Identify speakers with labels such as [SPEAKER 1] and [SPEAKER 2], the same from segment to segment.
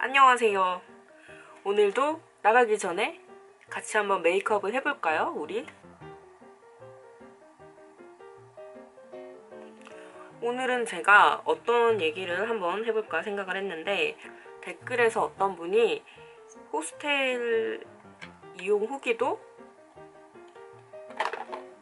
[SPEAKER 1] 안녕하세요. 오늘도 나가기 전에 같이 한번 메이크업을 해볼까요, 우리? 오늘은 제가 어떤 얘기를 한번 해볼까 생각을 했는데, 댓글에서 어떤 분이 호스텔 이용 후기도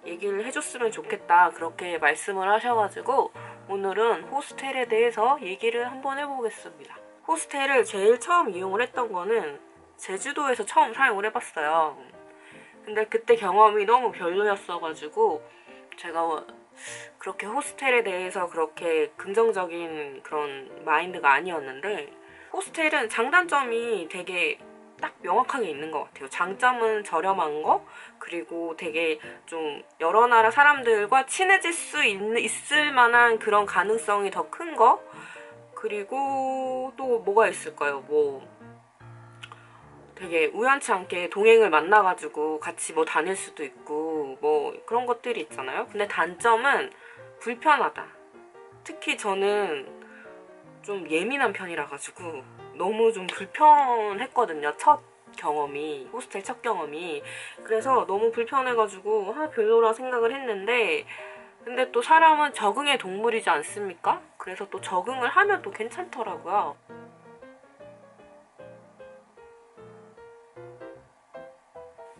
[SPEAKER 1] 얘기를 해줬으면 좋겠다, 그렇게 말씀을 하셔가지고 오늘은 호스텔에 대해서 얘기를 한번 해보겠습니다. 호스텔을 제일 처음 이용을 했던 거는 제주도에서 처음 사용을 해봤어요. 근데 그때 경험이 너무 별로였어가지고 제가 그렇게 호스텔에 대해서 그렇게 긍정적인 그런 마인드가 아니었는데, 호스텔은 장단점이 되게 딱 명확하게 있는 것 같아요. 장점은 저렴한 거, 그리고 되게 좀 여러 나라 사람들과 친해질 수 있을 만한 그런 가능성이 더 큰 거, 그리고 또 뭐가 있을까요? 뭐 되게 우연치 않게 동행을 만나가지고 같이 뭐 다닐 수도 있고 뭐 그런 것들이 있잖아요. 근데 단점은 불편하다. 특히 저는 좀 예민한 편이라 가지고 너무 좀 불편했거든요. 첫 경험이, 호스텔 첫 경험이. 그래서 너무 불편해가지고 별로라 생각을 했는데, 근데 또 사람은 적응의 동물이지 않습니까? 그래서 또 적응을 하면 또 괜찮더라고요.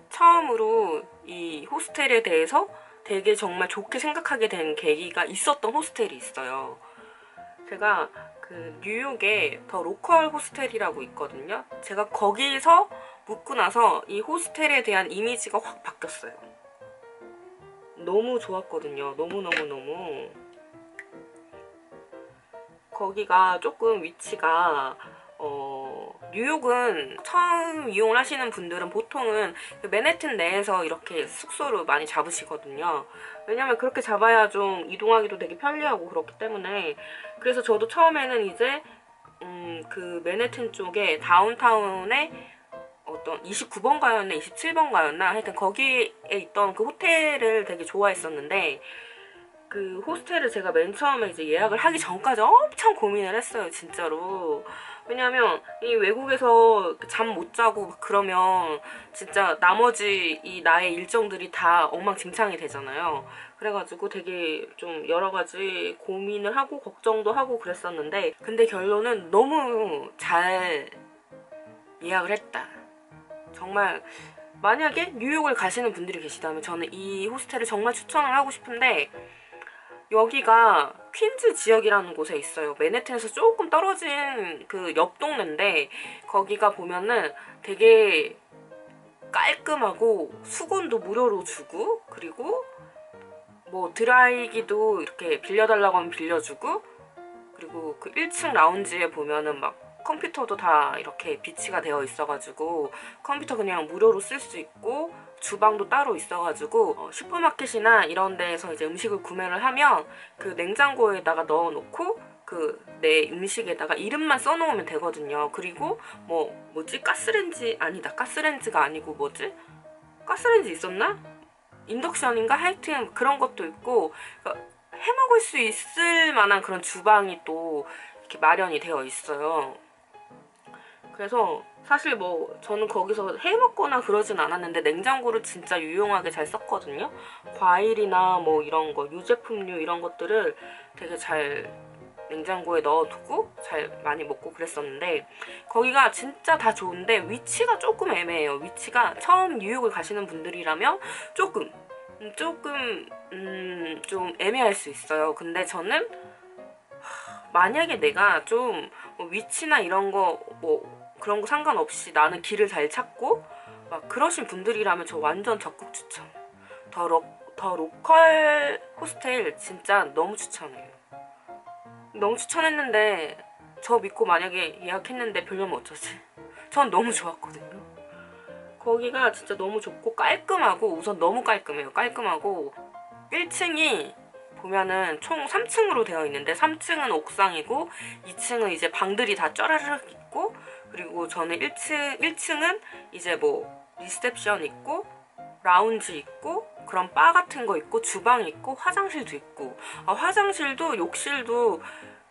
[SPEAKER 1] 처음으로 이 호스텔에 대해서 되게 정말 좋게 생각하게 된 계기가 있었던 호스텔이 있어요. 제가 그 뉴욕에 더 로컬 호스텔이라고 있거든요. 제가 거기서 묵고 나서 이 호스텔에 대한 이미지가 확 바뀌었어요. 너무 좋았거든요. 너무너무너무. 거기가 조금 위치가 뉴욕은 처음 이용을 하시는 분들은 보통은 맨해튼 내에서 이렇게 숙소를 많이 잡으시거든요. 왜냐면 그렇게 잡아야 좀 이동하기도 되게 편리하고 그렇기 때문에. 그래서 저도 처음에는 이제 그 맨해튼 쪽에 다운타운에 어떤 29번가였나 27번가였나 하여튼 거기에 있던 그 호텔을 되게 좋아했었는데, 그 호스텔을 제가 맨 처음에 이제 예약을 하기 전까지 엄청 고민을 했어요, 진짜로. 왜냐면 이 외국에서 잠 못 자고 막 그러면 진짜 나머지 이 나의 일정들이 다 엉망진창이 되잖아요. 그래가지고 되게 좀 여러 가지 고민을 하고 걱정도 하고 그랬었는데, 근데 결론은 너무 잘 예약을 했다. 정말 만약에 뉴욕을 가시는 분들이 계시다면 저는 이 호스텔을 정말 추천을 하고 싶은데, 여기가 퀸즈 지역이라는 곳에 있어요. 맨해튼에서 조금 떨어진 그 옆 동네인데, 거기가 보면은 되게 깔끔하고 수건도 무료로 주고, 그리고 뭐 드라이기도 이렇게 빌려달라고 하면 빌려주고, 그리고 그 1층 라운지에 보면은 막 컴퓨터도 다 이렇게 비치가 되어 있어가지고 컴퓨터 그냥 무료로 쓸 수 있고, 주방도 따로 있어가지고 슈퍼마켓이나 이런 데에서 이제 음식을 구매를 하면 그 냉장고에다가 넣어놓고 그 내 음식에다가 이름만 써놓으면 되거든요. 그리고 뭐지, 가스렌지, 아니다, 가스렌지가 아니고 뭐지, 가스렌지 있었나? 인덕션인가? 하여튼 그런 것도 있고, 그러니까 해먹을 수 있을 만한 그런 주방이 또 이렇게 마련이 되어 있어요. 그래서 사실 뭐 저는 거기서 해먹거나 그러진 않았는데 냉장고를 진짜 유용하게 잘 썼거든요. 과일이나 뭐 이런 거, 유제품류 이런 것들을 되게 잘 냉장고에 넣어두고 잘 많이 먹고 그랬었는데, 거기가 진짜 다 좋은데 위치가 조금 애매해요. 위치가 처음 뉴욕을 가시는 분들이라면 좀 애매할 수 있어요. 근데 저는 만약에 내가 좀 위치나 이런 거 그런 거 상관없이 나는 길을 잘 찾고 막 그러신 분들이라면 저 완전 적극 추천. 더 로컬 호스텔 진짜 너무 추천해요. 너무 추천했는데 저 믿고 만약에 예약했는데 별로면 어쩌지? 전 너무 좋았거든요. 거기가 진짜 너무 좋고 깔끔하고, 우선 너무 깔끔해요. 깔끔하고 1층이 보면은 총 3층으로 되어 있는데 3층은 옥상이고 2층은 이제 방들이 다 쫘라르륵 있고, 그리고 저는 1층은 이제 뭐 리셉션 있고 라운지 있고 그런 바 같은 거 있고 주방 있고 화장실도 있고, 화장실도 욕실도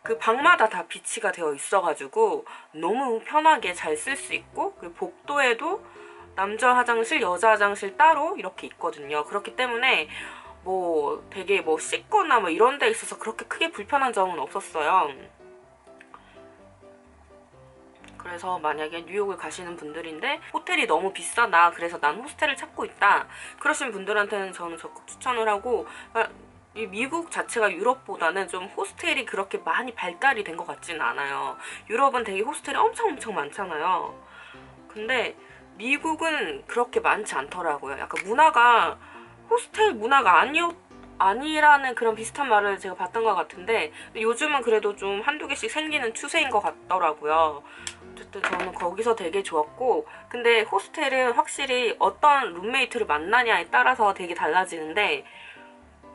[SPEAKER 1] 그 방마다 다 비치가 되어 있어가지고 너무 편하게 잘 쓸 수 있고, 그리고 복도에도 남자 화장실, 여자 화장실 따로 이렇게 있거든요. 그렇기 때문에 뭐 되게 뭐 씻거나 뭐 이런 데 있어서 그렇게 크게 불편한 점은 없었어요. 그래서 만약에 뉴욕을 가시는 분들인데 호텔이 너무 비싸다, 그래서 난 호스텔을 찾고 있다, 그러신 분들한테는 저는 적극 추천을 하고, 이 미국 자체가 유럽보다는 좀 호스텔이 그렇게 많이 발달이 된 것 같지는 않아요. 유럽은 되게 호스텔이 엄청 많잖아요. 근데 미국은 그렇게 많지 않더라고요. 약간 문화가 호스텔 문화가 아니라는 그런 비슷한 말을 제가 봤던 것 같은데, 요즘은 그래도 좀 한두 개씩 생기는 추세인 것 같더라고요. 어쨌든 저는 거기서 되게 좋았고, 근데 호스텔은 확실히 어떤 룸메이트를 만나냐에 따라서 되게 달라지는데,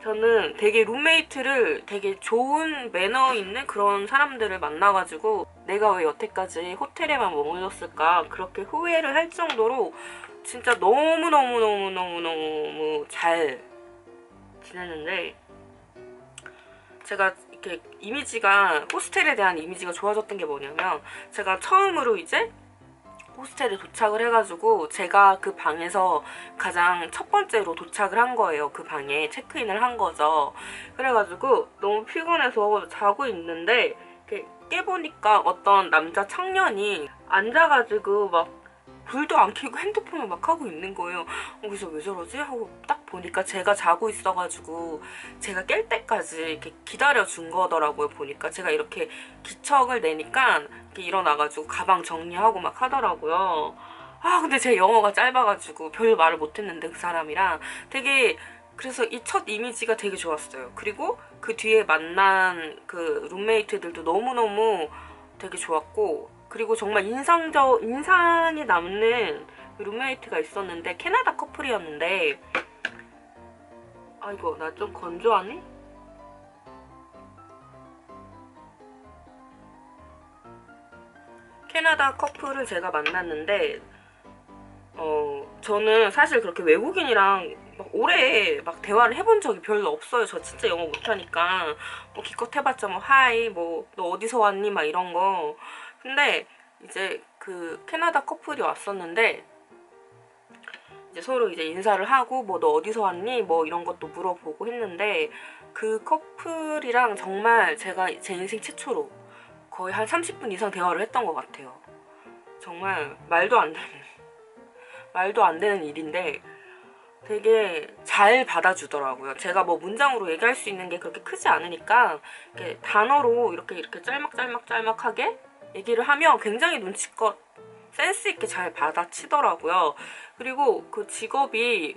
[SPEAKER 1] 저는 되게 룸메이트를 되게 좋은 매너 있는 그런 사람들을 만나가지고 내가 왜 여태까지 호텔에만 머물렀을까 그렇게 후회를 할 정도로 진짜 너무너무 잘 지냈는데, 제가 이렇게 이미지가, 호스텔에 대한 이미지가 좋아졌던 게 뭐냐면, 제가 처음으로 이제 호스텔에 도착을 해가지고 제가 그 방에서 가장 첫 번째로 도착을 한 거예요. 그 방에 체크인을 한 거죠. 그래가지고 너무 피곤해서 자고 있는데 이렇게 깨보니까 어떤 남자 청년이 앉아가지고 막 불도 안 켜고 핸드폰을 막 하고 있는 거예요. 그래서 왜 저러지? 하고 딱 보니까 제가 자고 있어가지고 제가 깰 때까지 이렇게 기다려준 거더라고요. 보니까 제가 이렇게 기척을 내니까 이렇게 일어나가지고 가방 정리하고 막 하더라고요. 근데 제 영어가 짧아가지고 별 말을 못했는데 그 사람이랑 되게, 그래서 이 첫 이미지가 되게 좋았어요. 그리고 그 뒤에 만난 그 룸메이트들도 너무너무 되게 좋았고, 그리고 정말 인상이 남는 룸메이트가 있었는데, 캐나다 커플이었는데, 이거 나 좀 건조하네? 캐나다 커플을 제가 만났는데, 저는 사실 그렇게 외국인이랑 막 오래 막 대화를 해본 적이 별로 없어요. 저 진짜 영어 못하니까. 뭐 기껏 해봤자 뭐 하이, 뭐 너 어디서 왔니? 막 이런 거. 근데 이제 그 캐나다 커플이 왔었는데, 이제 서로 이제 인사를 하고 뭐 너 어디서 왔니? 뭐 이런 것도 물어보고 했는데, 그 커플이랑 정말 제가 제 인생 최초로 거의 한 30분 이상 대화를 했던 것 같아요. 정말 말도 안 되는 일인데 되게 잘 받아주더라고요. 제가 뭐 문장으로 얘기할 수 있는 게 그렇게 크지 않으니까 이렇게 단어로 이렇게 짤막하게 얘기를 하면 굉장히 눈치껏 센스 있게 잘 받아치더라고요. 그리고 그 직업이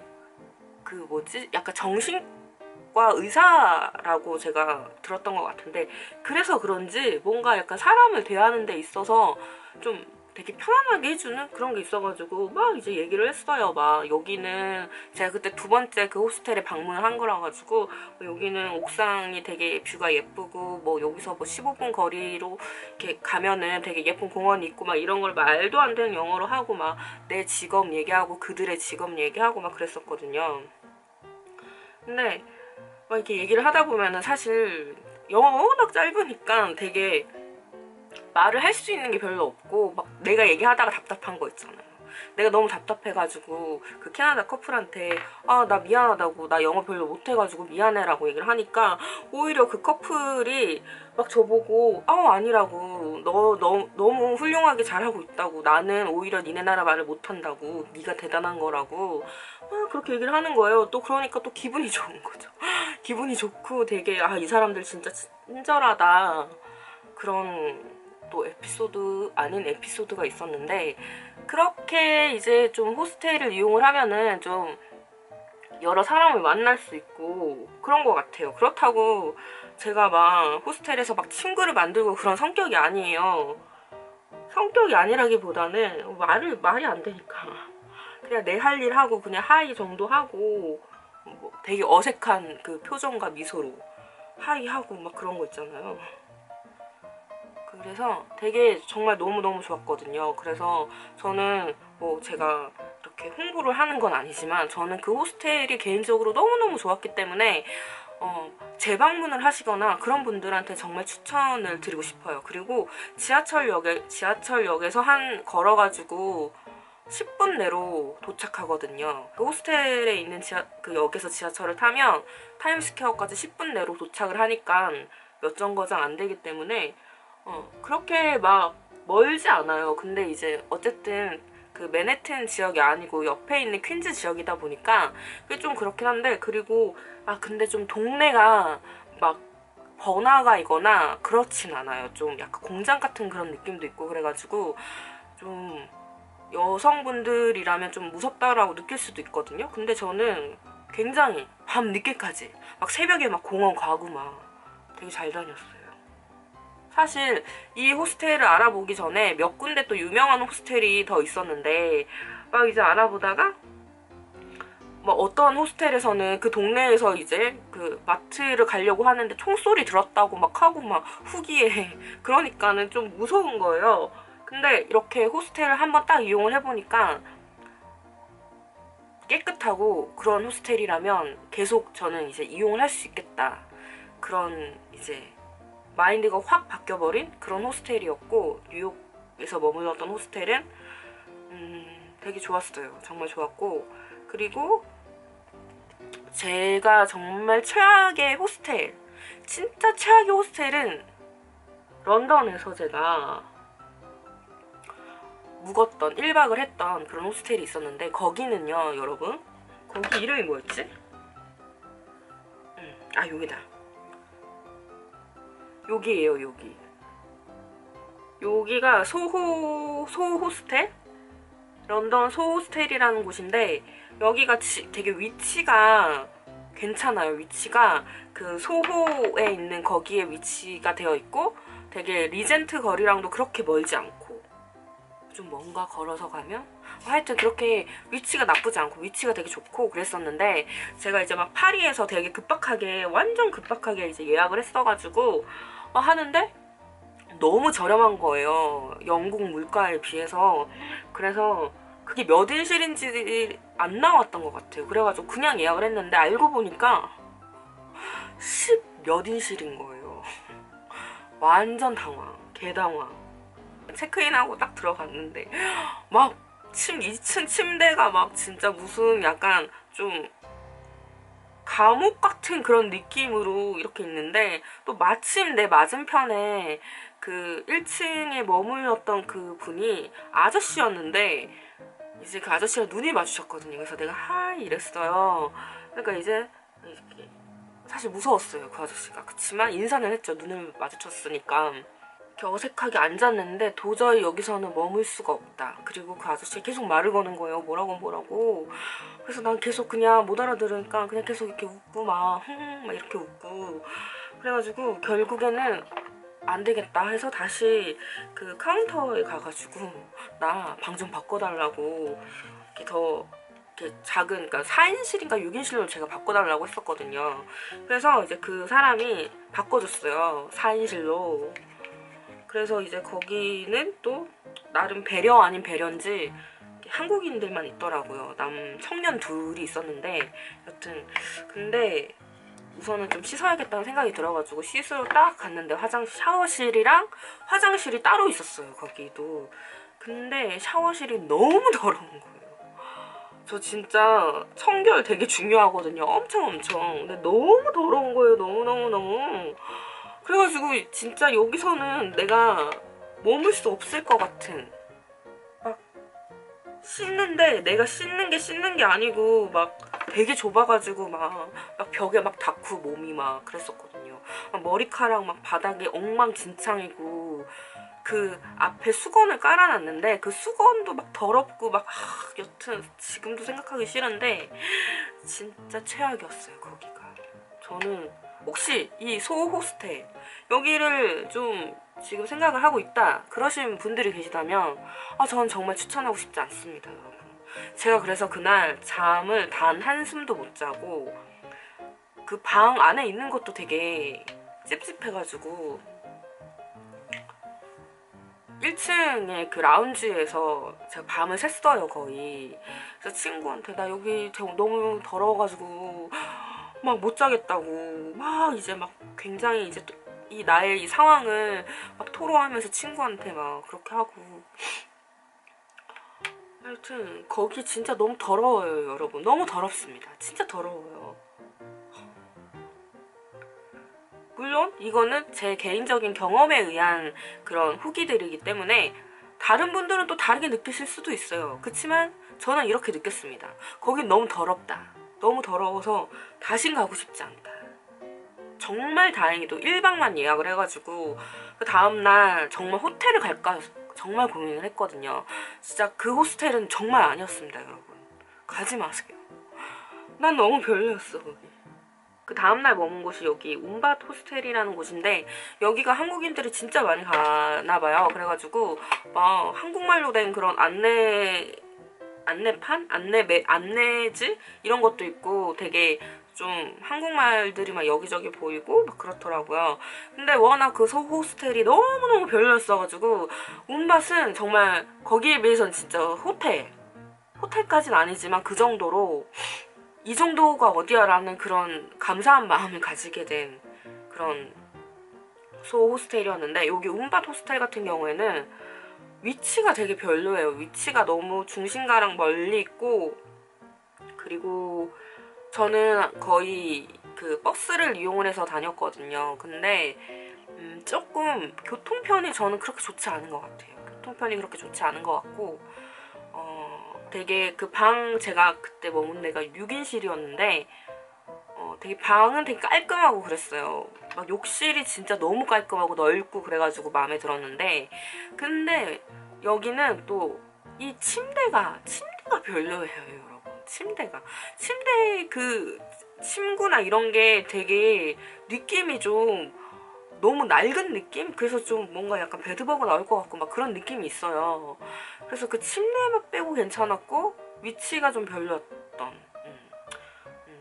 [SPEAKER 1] 그 뭐지? 약간 정신과 의사라고 제가 들었던 것 같은데, 그래서 그런지 뭔가 약간 사람을 대하는 데 있어서 좀 되게 편안하게 해주는 그런 게 있어가지고 막 이제 얘기를 했어요. 막 여기는 제가 그때 두 번째 그 호스텔에 방문을 한 거라 가지고 여기는 옥상이 되게 뷰가 예쁘고 뭐 여기서 뭐 15분 거리로 이렇게 가면은 되게 예쁜 공원이 있고 막 이런 걸 말도 안 되는 영어로 하고 막 내 직업 얘기하고 그들의 직업 얘기하고 막 그랬었거든요. 근데 막 이렇게 얘기를 하다 보면은 사실 영어가 워낙 짧으니까 되게 말을 할 수 있는 게 별로 없고, 막 내가 얘기하다가 답답한 거 있잖아요. 내가 너무 답답해가지고 그 캐나다 커플한테 나 미안하다고, 나 영어 별로 못해가지고 미안해라고 얘기를 하니까 오히려 그 커플이 막 저보고 아니라고, 너 너무 훌륭하게 잘하고 있다고, 나는 오히려 니네 나라 말을 못한다고, 네가 대단한 거라고 그렇게 얘기를 하는 거예요. 또 그러니까 또 기분이 좋은 거죠. 기분이 좋고 되게 이 사람들 진짜 친절하다, 그런 또 에피소드 아닌 에피소드가 있었는데, 그렇게 이제 좀 호스텔을 이용을 하면은 좀 여러 사람을 만날 수 있고 그런 것 같아요. 그렇다고 제가 막 호스텔에서 막 친구를 만들고 그런 성격이 아니에요. 성격이 아니라기보다는 말이 안 되니까 그냥 내 할 일 하고 그냥 하이 정도 하고, 뭐 되게 어색한 그 표정과 미소로 하이 하고 막 그런 거 있잖아요. 그래서 되게 정말 너무너무 좋았거든요. 그래서 저는 뭐 제가 이렇게 홍보를 하는 건 아니지만 저는 그 호스텔이 개인적으로 너무너무 좋았기 때문에 재방문을 하시거나 그런 분들한테 정말 추천을 드리고 싶어요. 그리고 지하철역에서 걸어가지고 10분 내로 도착하거든요. 그 호스텔에 있는 그 역에서 지하철을 타면 타임스퀘어까지 10분 내로 도착을 하니까 몇 정거장 안 되기 때문에 그렇게 막 멀지 않아요. 근데 이제 어쨌든 그 맨해튼 지역이 아니고 옆에 있는 퀸즈 지역이다 보니까 그게 좀 그렇긴 한데, 그리고 근데 좀 동네가 막 번화가이거나 그렇진 않아요. 좀 약간 공장 같은 그런 느낌도 있고 그래가지고 좀 여성분들이라면 좀 무섭다라고 느낄 수도 있거든요. 근데 저는 굉장히 밤 늦게까지 막 새벽에 막 공원 가고 막 되게 잘 다녔어요. 사실 이 호스텔을 알아보기 전에 몇 군데 또 유명한 호스텔이 더 있었는데 막 이제 알아보다가 뭐 어떤 호스텔에서는 그 동네에서 이제 그 마트를 가려고 하는데 총소리 들었다고 막 하고 막 후기에 그러니까는 좀 무서운 거예요. 근데 이렇게 호스텔을 한번 딱 이용을 해보니까 깨끗하고 그런 호스텔이라면 계속 저는 이제 이용을 할 수 있겠다, 그런 이제 마인드가 확 바뀌어버린 그런 호스텔이었고, 뉴욕에서 머물렀던 호스텔은 되게 좋았어요. 정말 좋았고, 그리고 제가 정말 최악의 호스텔, 진짜 최악의 호스텔은 런던에서 제가 묵었던 1박을 했던 그런 호스텔이 있었는데, 거기는요 여러분, 거기 이름이 뭐였지? 여기다. 여기예요. 여기가 소호 호스텔? 런던 소호 호스텔이라는 곳인데, 여기가 되게 위치가 괜찮아요. 위치가 그 소호에 있는 거기에 위치가 되어 있고, 되게 리젠트 거리랑도 그렇게 멀지 않고, 좀 뭔가 걸어서 가면 하여튼 그렇게 위치가 나쁘지 않고 위치가 되게 좋고 그랬었는데, 제가 이제 막 파리에서 되게 급박하게, 완전 급박하게 이제 예약을 했어가지고 하는데 너무 저렴한 거예요, 영국 물가에 비해서. 그래서 그게 몇 인실인지 안 나왔던 것 같아요. 그래가지고 그냥 예약을 했는데 알고 보니까 10 몇 인실인 거예요. 완전 당황, 개당황. 체크인하고 딱 들어갔는데 막 2층 침대가 막 진짜 무슨 약간 좀 감옥 같은 그런 느낌으로 이렇게 있는데, 또 마침 내 맞은편에 그 1층에 머물렀던 그 분이 아저씨였는데, 이제 그 아저씨랑 눈이 마주쳤거든요. 그래서 내가 하이 이랬어요. 그러니까 이제 사실 무서웠어요, 그 아저씨가. 그치만 인사는 했죠, 눈을 마주쳤으니까. 이렇게 어색하게 앉았는데 도저히 여기서는 머물 수가 없다. 그리고 그 아저씨 계속 말을 거는 거예요. 뭐라고. 그래서 난 계속 그냥 못 알아들으니까 그냥 계속 이렇게 웃고 막 이렇게 웃고, 그래가지고 결국에는 안 되겠다 해서 다시 그 카운터에 가가지고 나 방 좀 바꿔달라고, 이렇게 더 이렇게 작은, 그러니까 4인실인가 6인실로 제가 바꿔달라고 했었거든요. 그래서 이제 그 사람이 바꿔줬어요, 4인실로. 그래서 이제 거기는 또 나름 배려 아닌 배려인지 한국인들만 있더라고요. 청년 둘이 있었는데, 여튼 근데 우선은 좀 씻어야겠다는 생각이 들어가지고 씻으러 딱 갔는데 샤워실이랑 화장실이 따로 있었어요, 거기도. 근데 샤워실이 너무 더러운 거예요. 저 진짜 청결 되게 중요하거든요. 엄청. 근데 너무 더러운 거예요. 너무. 그래가지고 진짜 여기서는 내가 머물 수 없을 것 같은, 막 씻는데 내가 씻는 게 아니고 막 되게 좁아가지고 막 벽에 막 닿고 몸이 막 그랬었거든요. 머리카락 막 바닥에 엉망진창이고, 그 앞에 수건을 깔아놨는데 그 수건도 막 더럽고 막 여튼 지금도 생각하기 싫은데 진짜 최악이었어요, 거기가. 저는 혹시 이 소호 호스텔 여기를 좀 지금 생각을 하고 있다 그러신 분들이 계시다면 저는 정말 추천하고 싶지 않습니다, 여러분. 제가 그래서 그날 잠을 단 한숨도 못 자고, 그 방 안에 있는 것도 되게 찝찝해가지고 1층에 그 라운지에서 제가 밤을 샜어요, 거의. 그래서 친구한테 나 여기 너무 더러워가지고 막 못 자겠다고 막 이제 막 굉장히 이제 이 나의 이 상황을 막 토로하면서 친구한테 막 그렇게 하고. 하여튼 거기 진짜 너무 더러워요 여러분. 너무 더럽습니다. 진짜 더러워요. 물론 이거는 제 개인적인 경험에 의한 그런 후기들이기 때문에 다른 분들은 또 다르게 느끼실 수도 있어요. 그치만 저는 이렇게 느꼈습니다. 거긴 너무 더럽다. 너무 더러워서 다신 가고 싶지 않다. 정말 다행히도 1박만 예약을 해가지고 그 다음날 정말 호텔을 갈까 정말 고민을 했거든요. 진짜 그 호스텔은 정말 아니었습니다 여러분. 가지 마세요. 난 너무 별로였어 거기. 그 다음날 머문 곳이 여기 운밭 호스텔이라는 곳인데 여기가 한국인들이 진짜 많이 가나봐요. 그래가지고 막 한국말로 된 그런 안내판? 안내지? 이런 것도 있고 되게 좀 한국말들이 막 여기저기 보이고 막 그렇더라고요. 근데 워낙 그 호스텔이 너무너무 별로였어가지고 운밭은 정말 거기에 비해서는 진짜 호텔까지는 아니지만 그 정도로 이 정도가 어디야라는 그런 감사한 마음을 가지게 된 그런 소 호스텔이었는데 여기 운밭 호스텔 같은 경우에는 위치가 되게 별로예요. 위치가 너무 중심가랑 멀리 있고 그리고 저는 거의 그 버스를 이용을 해서 다녔거든요. 근데 조금 교통편이 저는 그렇게 좋지 않은 것 같아요. 교통편이 그렇게 좋지 않은 것 같고 되게 그 제가 그때 머문 데가 6인실이었는데 되게 방은 되게 깔끔하고 그랬어요. 막 욕실이 진짜 너무 깔끔하고 넓고 그래가지고 마음에 들었는데 근데 여기는 또 이 침대가 별로예요 여러분. 침대 그 침구나 이런 게 되게 느낌이 좀 너무 낡은 느낌? 그래서 좀 뭔가 약간 배드버그 나올 것 같고 막 그런 느낌이 있어요. 그래서 그 침대만 빼고 괜찮았고 위치가 좀 별로였던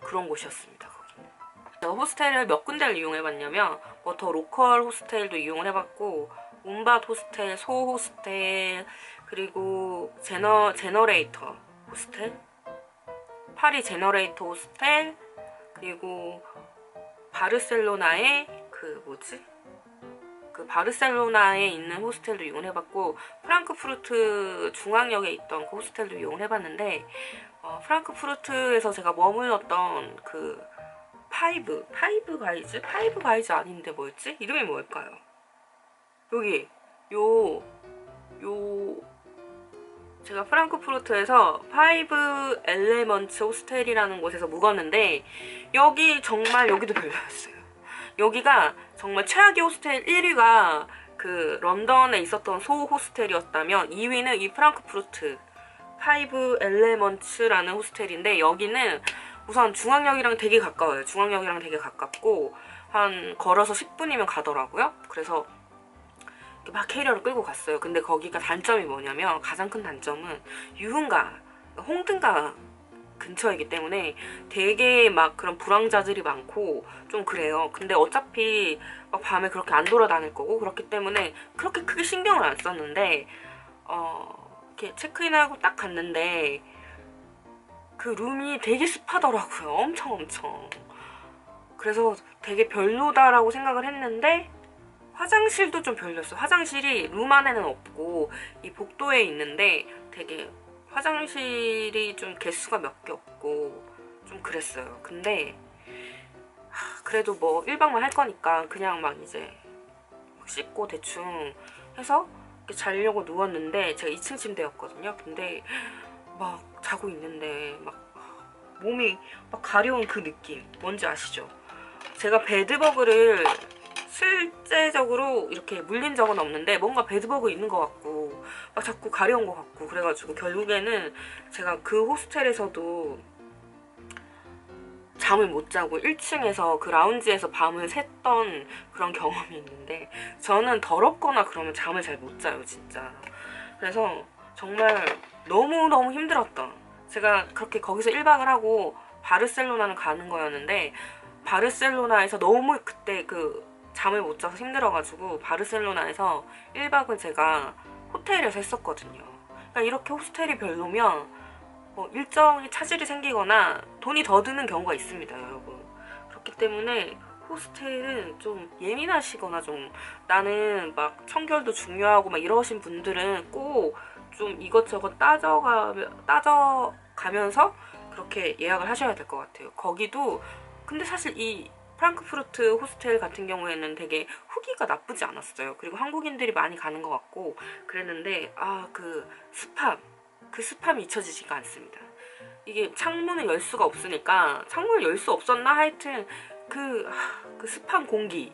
[SPEAKER 1] 그런 곳이었습니다. 거기는. 제가 호스텔을 몇 군데를 이용해봤냐면 뭐 더 로컬 호스텔도 이용을 해봤고 운밭 호스텔, 소 호스텔 그리고 제너레이터 호스텔 파리 제너레이터 호스텔 그리고 바르셀로나의 그 바르셀로나에 있는 호스텔도 이용을 해봤고 프랑크푸르트 중앙역에 있던 그 호스텔도 이용을 해봤는데 프랑크푸르트에서 제가 머물렀던 그 파이브 가이즈 아닌데 뭐였지? 이름이 뭘까요? 여기 제가 프랑크푸르트에서 파이브 엘레먼츠 호스텔이라는 곳에서 묵었는데 여기도 별로였어요. 여기가 정말 최악의 호스텔 1위가 그 런던에 있었던 소 호스텔이었다면 2위는 이 프랑크푸르트 파이브 엘레먼츠라는 호스텔인데 여기는 우선 중앙역이랑 되게 가까워요. 중앙역이랑 되게 가깝고 한 걸어서 10분이면 가더라고요. 그래서 막 캐리어를 끌고 갔어요. 근데 거기가 단점이 뭐냐면 가장 큰 단점은 홍등가 근처이기 때문에 되게 막 그런 불황자들이 많고 좀 그래요. 근데 어차피 막 밤에 그렇게 안 돌아다닐 거고 그렇기 때문에 그렇게 크게 신경을 안 썼는데 이렇게 체크인하고 딱 갔는데 그 룸이 되게 습하더라고요. 엄청 그래서 되게 별로다라고 생각을 했는데 화장실도 좀 별로였어요. 화장실이 룸 안에는 없고 이 복도에 있는데 되게 화장실이 좀 개수가 몇 개 없고 좀 그랬어요. 근데 그래도 뭐 1박만 할 거니까 그냥 막 이제 씻고 대충 해서 이렇게 자려고 누웠는데 제가 2층 침대였거든요. 근데 막 자고 있는데 막 몸이 막 가려운 그 느낌 뭔지 아시죠? 제가 배드버그를 실제적으로 이렇게 물린 적은 없는데 뭔가 배드버그 있는 것 같고 막 자꾸 가려운 것 같고 그래가지고 결국에는 제가 그 호스텔에서도 잠을 못 자고 1층에서 그 라운지에서 밤을 샜던 그런 경험이 있는데 저는 더럽거나 그러면 잠을 잘 못 자요 진짜. 그래서 정말 너무너무 힘들었던 제가 그렇게 거기서 1박을 하고 바르셀로나는 가는 거였는데 바르셀로나에서 너무 그때 잠을 못 자서 힘들어가지고 바르셀로나에서 1박을 제가 호텔에서 했었거든요. 그러니까 이렇게 호스텔이 별로면 일정이 차질이 생기거나 돈이 더 드는 경우가 있습니다 여러분. 그렇기 때문에 호스텔은 좀 예민하시거나 좀 나는 막 청결도 중요하고 막 이러신 분들은 꼭 좀 이것저것 따져가면서 그렇게 예약을 하셔야 될 것 같아요. 거기도 근데 사실 이 프랑크푸르트 호스텔 같은 경우에는 되게 후기가 나쁘지 않았어요. 그리고 한국인들이 많이 가는 것 같고 그랬는데 그 습함이 잊혀지지가 않습니다. 이게 창문을 열 수가 없으니까 창문을 열 수 없었나 하여튼 그 습한 공기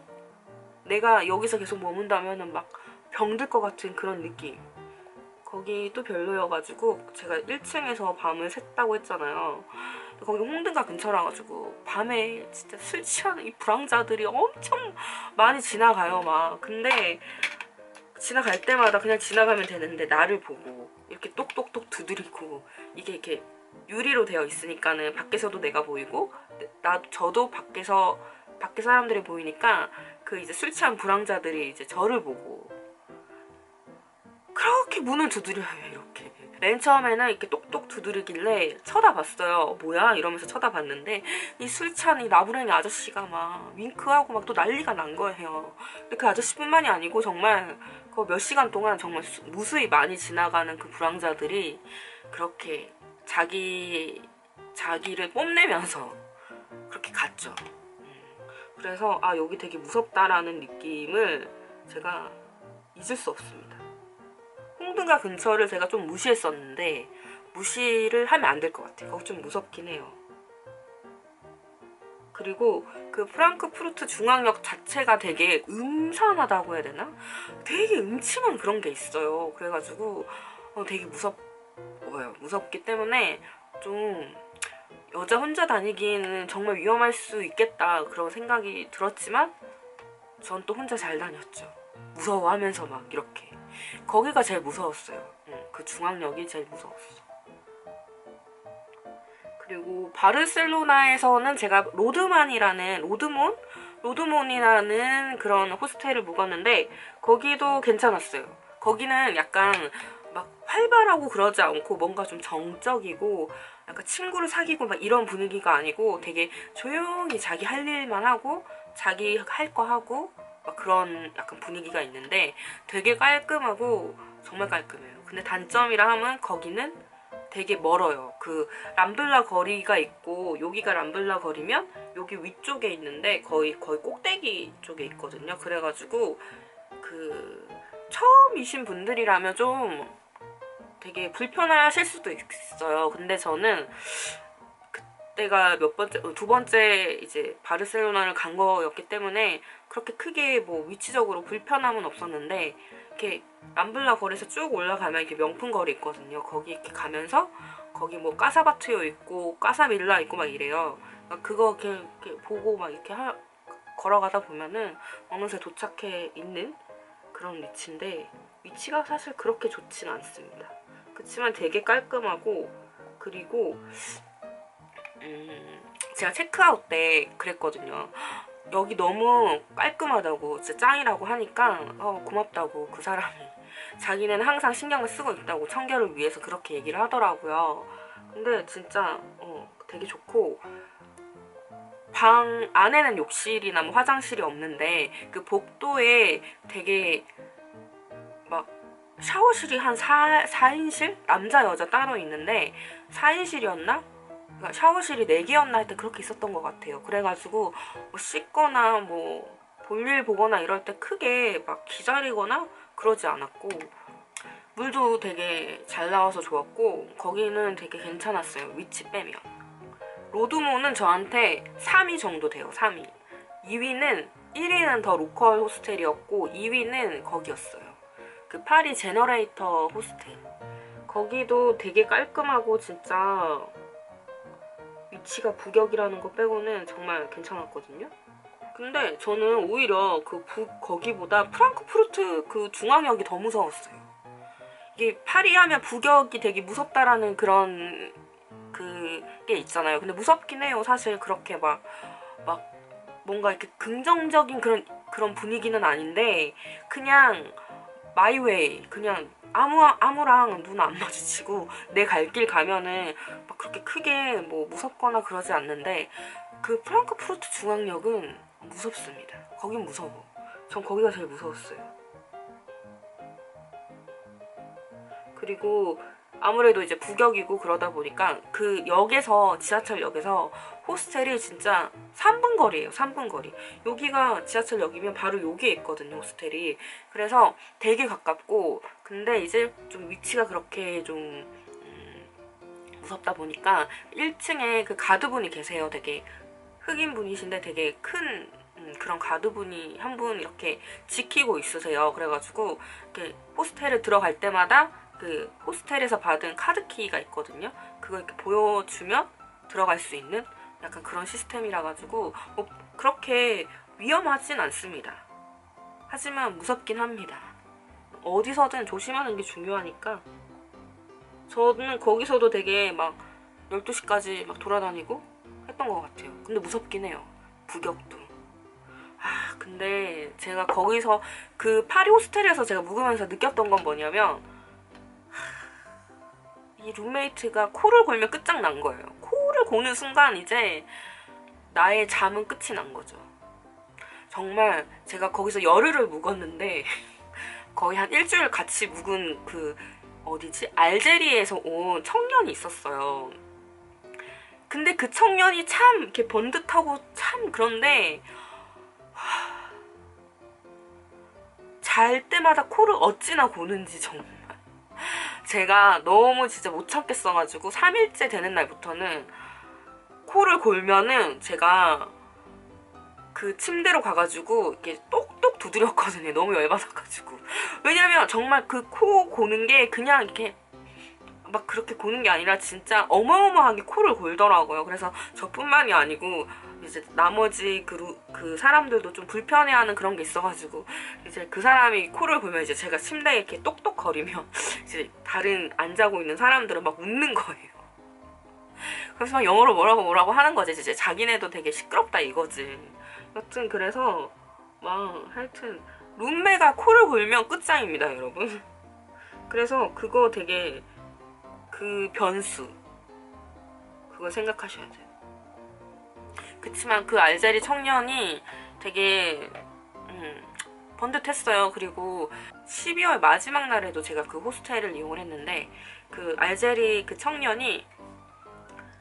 [SPEAKER 1] 내가 여기서 계속 머문다면은 막 병들 것 같은 그런 느낌 거기 또 별로여가지고 제가 1층에서 밤을 샜다고 했잖아요. 거기 홍등가 근처라 가지고 밤에 진짜 술 취하는 이 불황자들이 엄청 많이 지나가요 막. 근데 지나갈 때마다 그냥 지나가면 되는데 나를 보고 이렇게 똑똑똑 두드리고 이게 이렇게 유리로 되어 있으니까는 밖에서도 내가 보이고 저도 밖에 사람들이 보이니까 그 이제 술 취한 불황자들이 이제 저를 보고 그렇게 문을 두드려요 이렇게. 맨 처음에는 이렇게 똑똑 두드리길래 쳐다봤어요. 뭐야 이러면서 쳐다봤는데 이 술 취한 이 나부랭이 아저씨가 막 윙크하고 막 또 난리가 난 거예요. 근데 그 아저씨뿐만이 아니고 정말 그 몇 시간 동안 정말 무수히 많이 지나가는 그 불황자들이 그렇게 자기를 뽐내면서 그렇게 갔죠. 그래서 여기 되게 무섭다라는 느낌을 제가 잊을 수 없습니다. 홍등가 근처를 제가 좀 무시했었는데 무시를 하면 안 될 것 같아요. 거기 좀 무섭긴 해요. 그리고 그 프랑크푸르트 중앙역 자체가 되게 음산하다고 해야 되나? 되게 음침한 그런 게 있어요. 그래가지고 되게 무서워요. 무섭기 때문에 좀 여자 혼자 다니기에는 정말 위험할 수 있겠다 그런 생각이 들었지만 전 또 혼자 잘 다녔죠. 무서워하면서 막 이렇게. 거기가 제일 무서웠어요. 그 중앙역이 제일 무서웠어. 그리고 바르셀로나에서는 제가 로드몬이라는 그런 호스텔을 묵었는데 거기도 괜찮았어요. 거기는 약간 막 활발하고 그러지 않고 뭔가 좀 정적이고 약간 친구를 사귀고 막 이런 분위기가 아니고 되게 조용히 자기 할 일만 하고 자기 할 거 하고 막 그런 약간 분위기가 있는데 되게 깔끔하고 정말 깔끔해요. 근데 단점이라 하면 거기는 되게 멀어요. 그 람블라 거리가 있고 여기가 람블라 거리면 여기 위쪽에 있는데 거의 꼭대기 쪽에 있거든요. 그래가지고 그 처음이신 분들이라면 좀 되게 불편하실 수도 있어요. 근데 저는 그때가 두 번째 이제 바르셀로나를 간 거였기 때문에 그렇게 크게 뭐 위치적으로 불편함은 없었는데 이렇게 람블라 거리에서 쭉 올라가면 이렇게 명품 거리 있거든요. 거기 이렇게 가면서 거기 뭐 까사바트요 있고 까사밀라 있고 막 이래요. 그거 이렇게 보고 막 이렇게 걸어가다 보면은 어느새 도착해 있는 그런 위치인데 위치가 사실 그렇게 좋진 않습니다. 그렇지만 되게 깔끔하고 그리고 제가 체크아웃 때 그랬거든요. 여기 너무 깔끔하다고 진짜 짱이라고 하니까 고맙다고 그 사람이 자기는 항상 신경을 쓰고 있다고 청결을 위해서 그렇게 얘기를 하더라고요. 근데 진짜 되게 좋고 방 안에는 욕실이나 뭐 화장실이 없는데 그 복도에 되게 막 샤워실이 한 4인실? 남자 여자 따로 있는데 4인실이었나? 그러니까 샤워실이 4개였나 하여튼 그렇게 있었던 것 같아요. 그래가지고 뭐 씻거나 뭐 볼일 보거나 이럴 때 크게 막 기다리거나 그러지 않았고 물도 되게 잘 나와서 좋았고 거기는 되게 괜찮았어요. 위치 빼면. 로드몬은 저한테 3위 정도 돼요. 3위. 1위는 더 로컬 호스텔이었고 2위는 거기였어요. 그 파리 제너레이터 호스텔. 거기도 되게 깔끔하고 진짜 위치가 북역이라는 거 빼고는 정말 괜찮았거든요. 근데 저는 오히려 거기보다 프랑크푸르트 그 중앙역이 더 무서웠어요. 이게 파리 하면 북역이 되게 무섭다라는 그런 그게 있잖아요. 근데 무섭긴 해요. 사실 그렇게 막 뭔가 이렇게 긍정적인 그런 분위기는 아닌데 그냥 마이웨이 그냥 아무랑 눈 안 마주치고 내 갈 길 가면은 막 그렇게 크게 뭐 무섭거나 그러지 않는데 그 프랑크푸르트 중앙역은 무섭습니다. 거긴 무서워. 전 거기가 제일 무서웠어요. 그리고 아무래도 이제 북역이고 그러다 보니까 그 역에서, 지하철역에서 호스텔이 진짜 3분 거리예요. 3분 거리. 여기가 지하철역이면 바로 여기에 있거든요, 호스텔이. 그래서 되게 가깝고, 근데 이제 좀 위치가 그렇게 좀 무섭다 보니까 1층에 그 가드분이 계세요. 되게 흑인 분이신데 되게 큰 그런 가드분이 한 분 이렇게 지키고 있으세요. 그래가지고 이렇게 호스텔에 들어갈 때마다 그 호스텔에서 받은 카드키가 있거든요. 그거 이렇게 보여주면 들어갈 수 있는 약간 그런 시스템이라 가지고 뭐 그렇게 위험하진 않습니다. 하지만 무섭긴 합니다. 어디서든 조심하는 게 중요하니까. 저는 거기서도 되게 막 12시까지 막 돌아다니고 했던 것 같아요. 근데 무섭긴 해요. 북역도. 근데 제가 거기서 그 파리 호스텔에서 제가 묵으면서 느꼈던 건 뭐냐면, 이 룸메이트가 코를 골면 끝장난 거예요. 코를 고는 순간 이제 나의 잠은 끝이 난 거죠. 정말 제가 거기서 열흘을 묵었는데 거의 한 일주일 같이 묵은 그 어디지? 알제리에서 온 청년이 있었어요. 근데 그 청년이 참 이렇게 번듯하고 참 그런데 잘 때마다 코를 어찌나 고는지 정말 제가 너무 진짜 못 참겠어가지고 3일째 되는 날부터는 코를 골면은 제가 그 침대로 가가지고 이렇게 똑똑 두드렸거든요. 너무 열받아가지고. 왜냐면 정말 그 코 고는 게 그냥 이렇게 막 그렇게 고는 게 아니라 진짜 어마어마하게 코를 골더라고요. 그래서 저뿐만이 아니고 이제 나머지 그 사람들도 좀 불편해하는 그런 게 있어가지고 이제 그 사람이 코를 골면 이제 제가 침대에 이렇게 똑똑거리면 이제 다른 안 자고 있는 사람들은 막 웃는 거예요. 그래서 막 영어로 뭐라고 하는 거지. 이제 자기네도 되게 시끄럽다 이거지. 여튼 그래서 막 하여튼 룸메가 코를 골면 끝장입니다, 여러분. 그래서 그거 되게 그 변수 그거 생각하셔야 돼요. 그치만 그 알제리 청년이 되게 번듯했어요. 그리고 12월 마지막 날에도 제가 그 호스텔을 이용을 했는데 그 알제리 그 청년이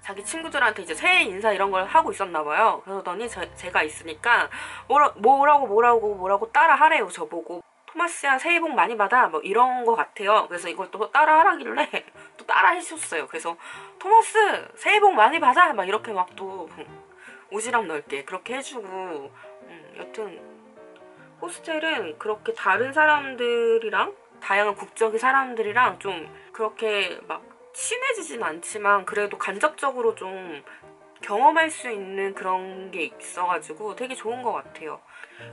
[SPEAKER 1] 자기 친구들한테 이제 새해 인사 이런 걸 하고 있었나 봐요. 그러더니 제가 있으니까 뭐라고 따라 하래요. 저보고 토마스야 새해 복 많이 받아 뭐 이런 거 같아요. 그래서 이걸 또 따라 하라길래 또 따라 해주셨어요. 그래서 토마스 새해 복 많이 받아 막 이렇게 막 또 오지랖 넓게 그렇게 해주고 여튼 호스텔은 그렇게 다른 사람들이랑 다양한 국적의 사람들이랑 좀 그렇게 막 친해지진 않지만 그래도 간접적으로 좀 경험할 수 있는 그런 게 있어가지고 되게 좋은 것 같아요.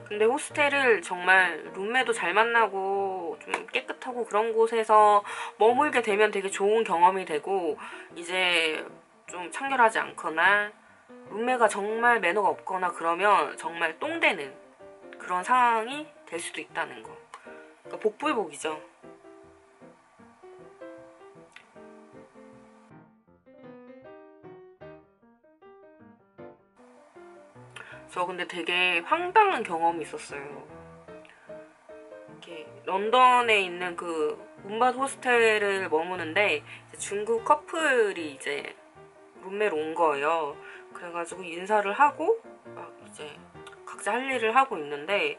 [SPEAKER 1] 근데 호스텔을 정말 룸메도 잘 만나고 좀 깨끗하고 그런 곳에서 머물게 되면 되게 좋은 경험이 되고 이제 좀 청결하지 않거나 룸메가 정말 매너가 없거나 그러면 정말 똥되는 그런 상황이 될 수도 있다는 거. 그러니까 복불복이죠. 저 근데 되게 황당한 경험이 있었어요. 이렇게 런던에 있는 그 문밭 호스텔을 머무는데 중국 커플이 이제 룸메로 온 거예요. 그래가지고 인사를 하고 막 이제 각자 할 일을 하고 있는데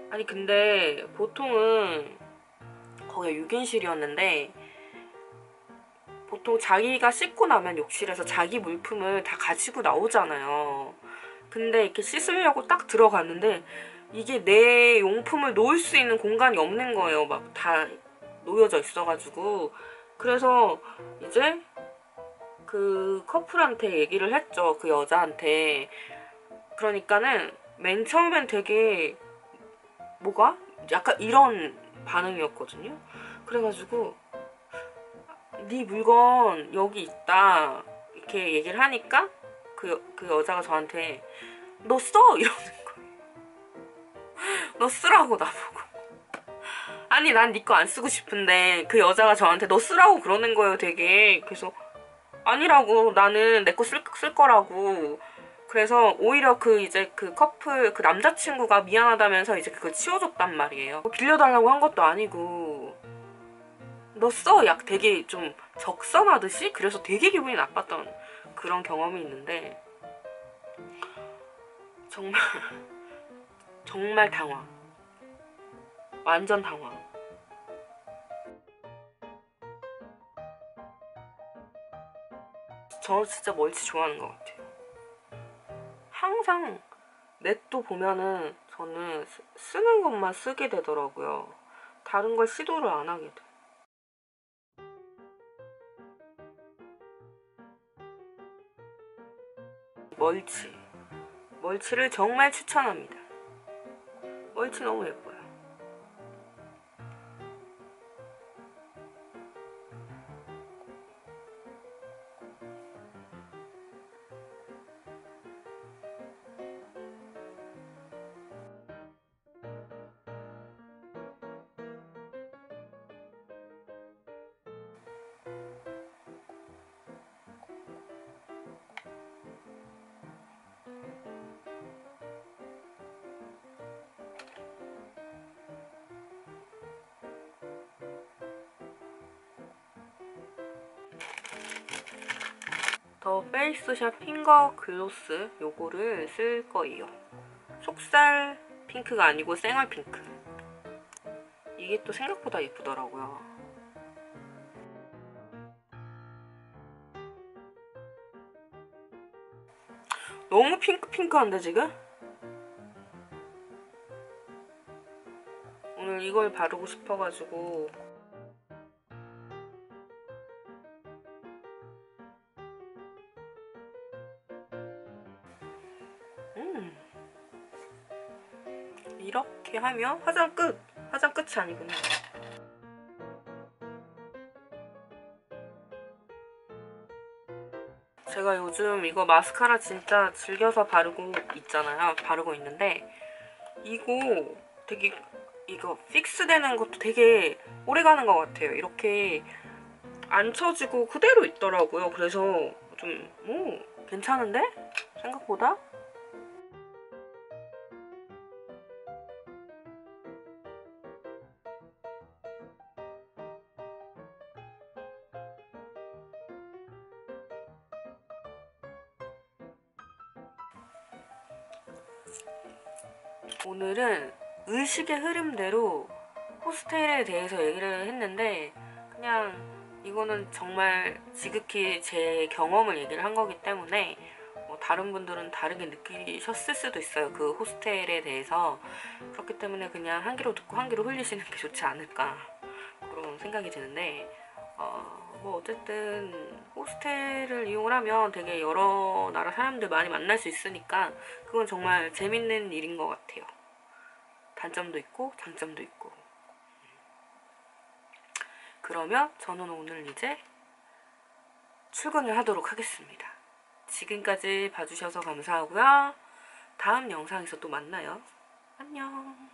[SPEAKER 1] 아니 근데 보통은 거기가 6인실이었는데 보통 자기가 씻고 나면 욕실에서 자기 물품을 다 가지고 나오잖아요. 근데 이렇게 씻으려고 딱 들어갔는데 이게 내 용품을 놓을 수 있는 공간이 없는 거예요. 막 다 놓여져 있어가지고. 그래서 이제 그 커플한테 얘기를 했죠. 그 여자한테. 그러니까는 맨 처음엔 되게 뭐가? 약간 이런 반응이었거든요. 그래가지고 네 물건 여기 있다 이렇게 얘기를 하니까 그 여자가 저한테 너 써! 이러는 거예요. 너 쓰라고 나보고. 아니 난 네 거 안 쓰고 싶은데 그 여자가 저한테 너 쓰라고 그러는 거예요 되게. 그래서 아니라고, 나는 내 거 쓸 거라고. 그래서 오히려 그 이제 그 커플 그 남자친구가 미안하다면서 이제 그걸 치워줬단 말이에요. 빌려달라고 한 것도 아니고 너 써 약 되게 좀 적성하듯이. 그래서 되게 기분이 나빴던 그런 경험이 있는데 정말 정말 당황. 완전 당황. 저 진짜 멀치 좋아하는 것 같아요. 항상 넷도 보면은 저는 쓰는 것만 쓰게 되더라고요. 다른 걸 시도를 안 하게 돼. 멀치. 멀치를 정말 추천합니다. 멀치 너무 예뻐요. 더 페이스샵 핑거 글로스 요거를 쓸 거예요. 속살 핑크가 아니고 생얼 핑크. 이게 또 생각보다 예쁘더라고요. 너무 핑크핑크한데 지금? 오늘 이걸 바르고 싶어가지고 이렇게 하면 화장 끝! 화장 끝이 아니구나. 제가 요즘 이거 마스카라 진짜 즐겨서 바르고 있잖아요. 바르고 있는데 이거 되게 이거 픽스 되는 것도 되게 오래 가는 것 같아요. 이렇게 안 쳐지고 그대로 있더라고요. 그래서 좀 괜찮은데? 생각보다? 오늘은 의식의 흐름대로 호스텔에 대해서 얘기를 했는데 그냥 이거는 정말 지극히 제 경험을 얘기를 한 거기 때문에 다른 분들은 다르게 느끼셨을 수도 있어요. 그 호스텔에 대해서. 그렇기 때문에 그냥 한 귀로 듣고 한 귀로 흘리시는 게 좋지 않을까 그런 생각이 드는데 뭐 어쨌든 호스텔을 이용을 하면 되게 여러 나라 사람들 많이 만날 수 있으니까 그건 정말 재밌는 일인 것 같아요. 단점도 있고 장점도 있고. 그러면 저는 오늘 이제 출근을 하도록 하겠습니다. 지금까지 봐주셔서 감사하고요. 다음 영상에서 또 만나요. 안녕.